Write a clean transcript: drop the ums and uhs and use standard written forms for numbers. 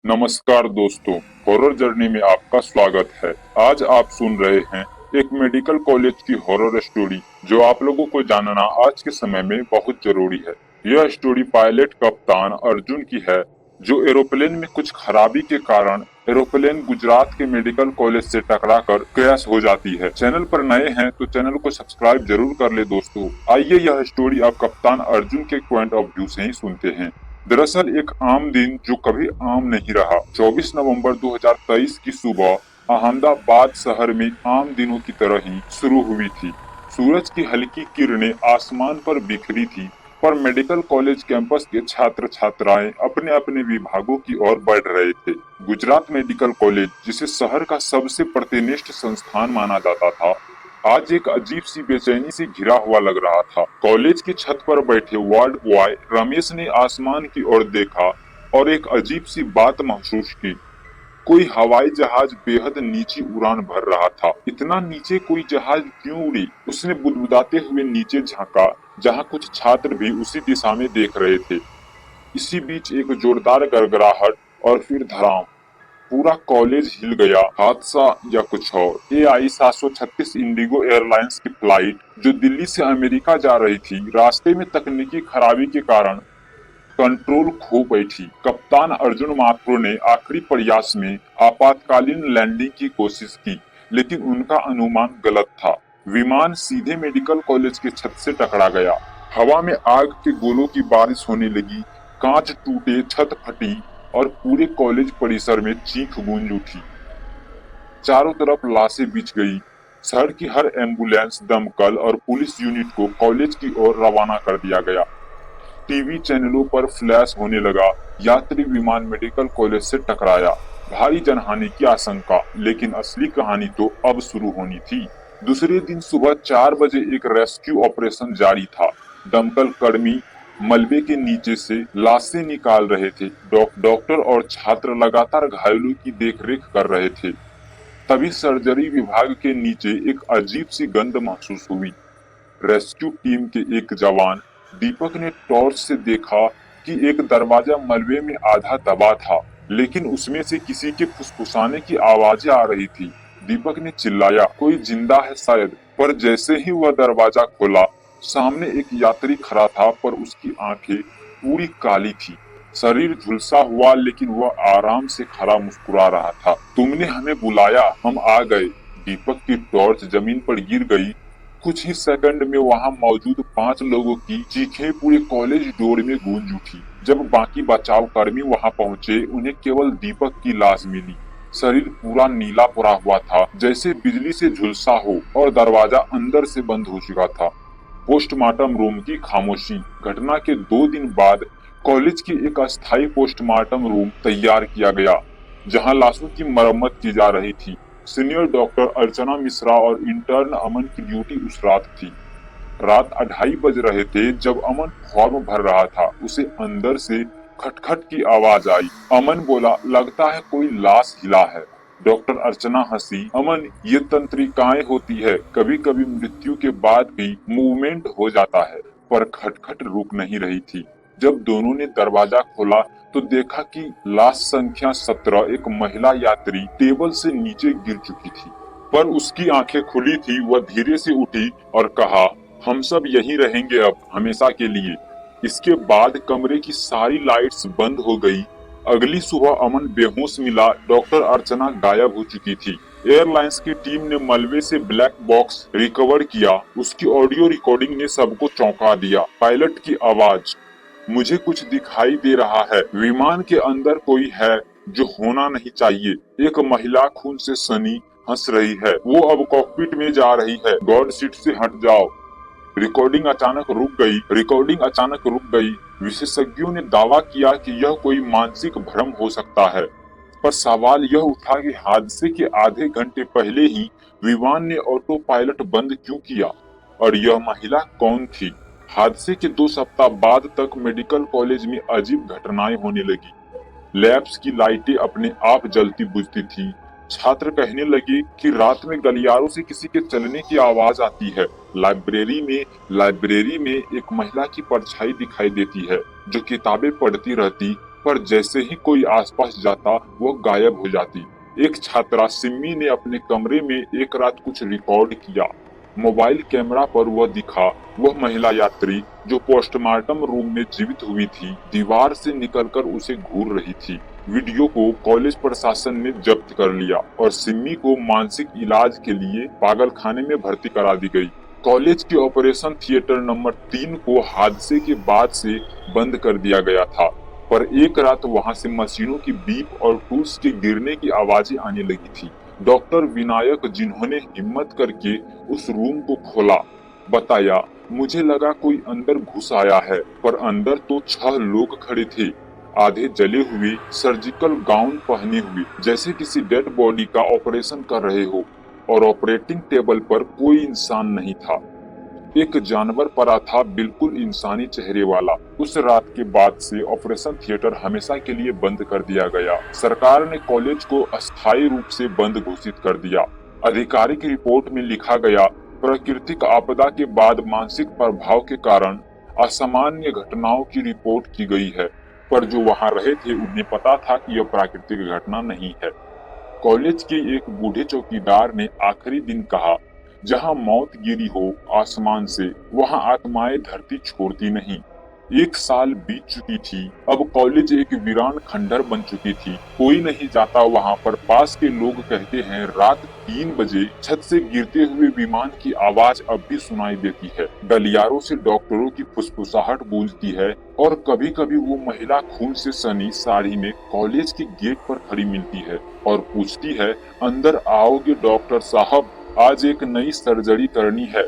नमस्कार दोस्तों, horror journey में आपका स्वागत है। आज आप सुन रहे हैं एक मेडिकल कॉलेज की हॉरर स्टोरी जो आप लोगों को जानना आज के समय में बहुत जरूरी है। यह स्टोरी पायलट कप्तान अर्जुन की है जो एरोप्लेन में कुछ खराबी के कारण एरोप्लेन गुजरात के मेडिकल कॉलेज से टकराकर क्रैश हो जाती है। चैनल पर नए हैं तो चैनल को सब्सक्राइब जरूर कर ले दोस्तों। आइए यह स्टोरी अब कप्तान अर्जुन के पॉइंट ऑफ व्यू से ही सुनते हैं। दरअसल एक आम दिन जो कभी आम नहीं रहा। 24 नवंबर 2023 की सुबह अहमदाबाद शहर में आम दिनों की तरह ही शुरू हुई थी। सूरज की हल्की किरणें आसमान पर बिखरी थी, पर मेडिकल कॉलेज कैंपस के छात्र छात्राएं अपने अपने विभागों की ओर बढ़ रहे थे। गुजरात मेडिकल कॉलेज, जिसे शहर का सबसे प्रतिष्ठित संस्थान माना जाता था, आज एक अजीब सी बेचैनी से घिरा हुआ लग रहा था। कॉलेज की छत पर बैठे वार्ड बॉय रमेश ने आसमान की ओर देखा और एक अजीब सी बात महसूस की। कोई हवाई जहाज बेहद नीची उड़ान भर रहा था। इतना नीचे कोई जहाज क्यों उड़ी? उसने बुदबुदाते हुए नीचे झांका, जहां कुछ छात्र भी उसी दिशा में देख रहे थे। इसी बीच एक जोरदार गड़गड़ाहट और फिर धड़ाम। पूरा कॉलेज हिल गया। हादसा या कुछ और? एआई 736 इंडिगो एयरलाइंस की फ्लाइट जो दिल्ली से अमेरिका जा रही थी, रास्ते में तकनीकी खराबी के कारण कंट्रोल खो बैठी। कप्तान अर्जुन माथुर ने आखिरी प्रयास में आपातकालीन लैंडिंग की कोशिश की, लेकिन उनका अनुमान गलत था। विमान सीधे मेडिकल कॉलेज के छत से टकरा गया। हवा में आग के गोलों की बारिश होने लगी, कांच टूटे, छत फटी और पूरे कॉलेज परिसर में चीख गूंज उठी। चारों तरफ लाशें बिछ गई। शहर की हर एम्बुलेंस, दमकल और पुलिस यूनिट को कॉलेज की ओर रवाना कर दिया गया। टीवी चैनलों पर फ्लैश होने लगा, यात्री विमान मेडिकल कॉलेज से टकराया, भारी जनहानि की आशंका। लेकिन असली कहानी तो अब शुरू होनी थी। दूसरे दिन सुबह 4 बजे एक रेस्क्यू ऑपरेशन जारी था। दमकल कर्मी मलबे के नीचे से लाशें निकाल रहे थे। डॉक्टर और छात्र लगातार घायलों की देखरेख कर रहे थे। तभी सर्जरी विभाग के नीचे एक अजीब सी गंध महसूस हुई। रेस्क्यू टीम के एक जवान दीपक ने टॉर्च से देखा कि एक दरवाजा मलबे में आधा दबा था, लेकिन उसमें से किसी के फुसफुसाने की आवाजें आ रही थी। दीपक ने चिल्लाया, कोई जिंदा है शायद। पर जैसे ही वह दरवाजा खोला, सामने एक यात्री खड़ा था, पर उसकी आंखें पूरी काली थी। शरीर झुलसा हुआ, लेकिन वह आराम से खड़ा मुस्कुरा रहा था। तुमने हमें बुलाया, हम आ गए। दीपक की टॉर्च जमीन पर गिर गई। कुछ ही सेकंड में वहां मौजूद 5 लोगों की चीखें पूरे कॉलेज डोर में गूंज उठी। जब बाकी बचाव कर्मी वहां पहुंचे, उन्हें केवल दीपक की लाश मिली। शरीर पूरा नीला पड़ा हुआ था, जैसे बिजली से झुलसा हो, और दरवाजा अंदर से बंद हो चुका था। पोस्टमार्टम रूम की खामोशी। घटना के 2 दिन बाद कॉलेज की एक अस्थायी पोस्टमार्टम रूम तैयार किया गया, जहां लाशों की मरम्मत की जा रही थी। सीनियर डॉक्टर अर्चना मिश्रा और इंटर्न अमन की ड्यूटी उस रात थी। रात 2:30 बज रहे थे जब अमन फॉर्म भर रहा था। उसे अंदर से खटखट की आवाज आई। अमन बोला, लगता है कोई लाश हिला है। डॉक्टर अर्चना हंसी। अमन, ये तंत्रिकाएं होती है, कभी कभी मृत्यु के बाद भी मूवमेंट हो जाता है। पर खटखट रुक नहीं रही थी। जब दोनों ने दरवाजा खोला तो देखा कि लाश संख्या 17, एक महिला यात्री, टेबल से नीचे गिर चुकी थी। पर उसकी आंखें खुली थी। वह धीरे से उठी और कहा, हम सब यहीं रहेंगे अब हमेशा के लिए। इसके बाद कमरे की सारी लाइट्स बंद हो गई। अगली सुबह अमन बेहोश मिला। डॉक्टर अर्चना गायब हो चुकी थी। एयरलाइंस की टीम ने मलबे से ब्लैक बॉक्स रिकवर किया। उसकी ऑडियो रिकॉर्डिंग ने सबको चौंका दिया। पायलट की आवाज, मुझे कुछ दिखाई दे रहा है। विमान के अंदर कोई है जो होना नहीं चाहिए। एक महिला खून से सनी हंस रही है। वो अब कॉकपिट में जा रही है। गॉड सीट से हट जाओ। रिकॉर्डिंग अचानक रुक गई। विशेषज्ञों ने दावा किया कि यह कोई मानसिक भ्रम हो सकता है। पर सवाल यह उठा कि हादसे के आधे घंटे पहले ही विमान ने ऑटो पायलट बंद क्यों किया? और यह महिला कौन थी? हादसे के 2 सप्ताह बाद तक मेडिकल कॉलेज में अजीब घटनाएं होने लगी। लैब्स की लाइटें अपने आप जलती बुझती थी। छात्र कहने लगे कि रात में गलियारों से किसी के चलने की आवाज आती है। लाइब्रेरी में एक महिला की परछाई दिखाई देती है जो किताबें पढ़ती रहती पर जैसे ही कोई आसपास जाता वो गायब हो जाती। एक छात्रा सिम्मी ने अपने कमरे में एक रात कुछ रिकॉर्ड किया। मोबाइल कैमरा पर वह दिखा, वह महिला यात्री जो पोस्टमार्टम रूम में जीवित हुई थी, दीवार से निकलकर उसे घूर रही थी। वीडियो को कॉलेज प्रशासन ने जब्त कर लिया और सिम्मी को मानसिक इलाज के लिए पागलखाने में भर्ती करा दी गई। कॉलेज के ऑपरेशन थिएटर नंबर 3 को हादसे के बाद से बंद कर दिया गया था, पर एक रात वहां से मशीनों की बीप और टूल्स के गिरने की आवाजें आने लगी थी। डॉक्टर विनायक, जिन्होंने हिम्मत करके उस रूम को खोला, बताया, मुझे लगा कोई अंदर घुस आया है, पर अंदर तो 6 लोग खड़े थे, आधे जले हुए, सर्जिकल गाउन पहने हुए, जैसे किसी डेड बॉडी का ऑपरेशन कर रहे हो, और ऑपरेटिंग टेबल पर कोई इंसान नहीं था। एक जानवर पड़ा था, बिल्कुल इंसानी चेहरे वाला। उस रात के बाद से ऑपरेशन थिएटर हमेशा के लिए बंद कर दिया गया। सरकार ने कॉलेज को अस्थायी रूप से बंद घोषित कर दिया। आधिकारिक रिपोर्ट में लिखा गया, प्राकृतिक आपदा के बाद मानसिक प्रभाव के कारण असामान्य घटनाओं की रिपोर्ट की गई है, पर जो वहां रहे थे उन्हें पता था कि यह प्राकृतिक घटना नहीं है। कॉलेज के एक बूढ़े चौकीदार ने आखिरी दिन कहा, जहां मौत गिरी हो आसमान से, वहां आत्माएं धरती छोड़ती नहीं। 1 साल बीत चुकी थी, अब कॉलेज एक वीरान खंडर बन चुकी थी। कोई नहीं जाता वहां, पर पास के लोग कहते हैं रात 3 बजे छत से गिरते हुए विमान की आवाज अब भी सुनाई देती है। गलियारों से डॉक्टरों की फुसफुसाहट गूंजती है, और कभी कभी वो महिला खून से सनी साड़ी में कॉलेज के गेट पर खड़ी मिलती है और पूछती है, अंदर आओगे डॉक्टर साहब, आज एक नई सर्जरी करनी है।